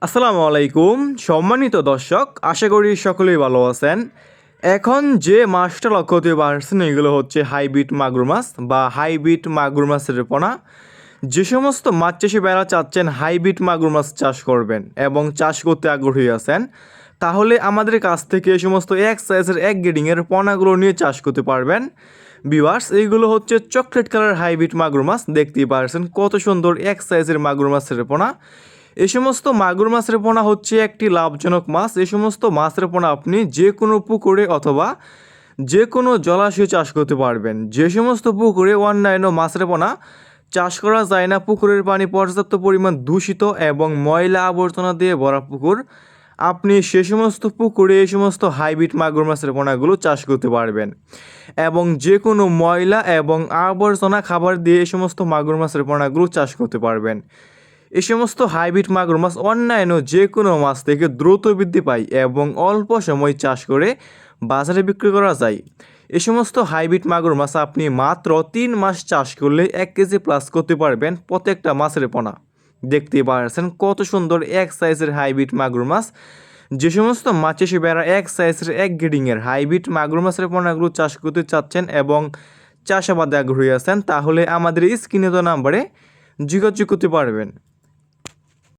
আসসালামু আলাইকুম সম্মানিত দর্শক, আশা করি সকলেই ভালো আছেন। এখন যে মাছটা লক্ষ্য করতে পারছেন এগুলো হচ্ছে হাইব্রিড মাগুর মাছ বা হাইব্রিড মাগুর মাছের পোনা। যে সমস্ত মাছ চাষি বেড়া চাচ্ছেন হাইব্রিড মাগুর মাছ চাষ করবেন এবং চাষ করতে আগ্রহী আছেন, তাহলে আমাদের কাছ থেকে এই সমস্ত এক সাইজের এক গ্রেডিংয়ের পোনাগুলো নিয়ে চাষ করতে পারবেন। ভিউয়ার্স, এইগুলো হচ্ছে চকলেট কালার হাইব্রিড মাগুর মাছ। দেখতেই পারছেন কত সুন্দর এক সাইজের মাগুর মাছের পোনা। এই সমস্ত মাগুর মাছের পোনা হচ্ছে একটি লাভজনক মাছ। এই সমস্ত মাছের পোনা আপনি যে কোনো পুকুরে অথবা যে কোনো জলাশয়ে চাষ করতে পারবেন। যে সমস্ত পুকুরে অন্যান্য মাছের পোনা চাষ করা যায় না, পুকুরের পানি পর্যাপ্ত পরিমাণ দূষিত এবং ময়লা আবর্জনা দিয়ে ভরা পুকুর, আপনি সে সমস্ত পুকুরে এই সমস্ত হাইব্রিড মাগুর মাছের পোনাগুলো চাষ করতে পারবেন এবং যে কোনো ময়লা এবং আবর্জনা খাবার দিয়ে এই সমস্ত মাগুর মাছের পোনাগুলো চাষ করতে পারবেন। এই সমস্ত হাইব্রিড মাগুর মাছ অন্যান্য যে কোনো মাছ থেকে দ্রুত বৃদ্ধি পায় এবং অল্প সময় চাষ করে বাজারে বিক্রি করা যায়। এই সমস্ত হাইব্রিড মাগুর মাছ আপনি মাত্র 3 মাস চাষ করলে 1 কেজি প্লাস করতে পারবেন প্রত্যেকটা মাছের পোনা। দেখতেই পাচ্ছেন কত সুন্দর এক সাইজের হাইব্রিড মাগুর মাছ। যে সমস্ত মাছ চাষি ভাইরা এক সাইজের এক গ্রেডিংয়ের হাইব্রিড মাগুর মাছের পোনাগুলো চাষ করতে চাচ্ছেন এবং চাষাবাদে আগ্রহী আছেন, তাহলে আমাদের স্ক্রিনে দেওয়া নাম্বারে যোগাযোগ করতে পারবেন।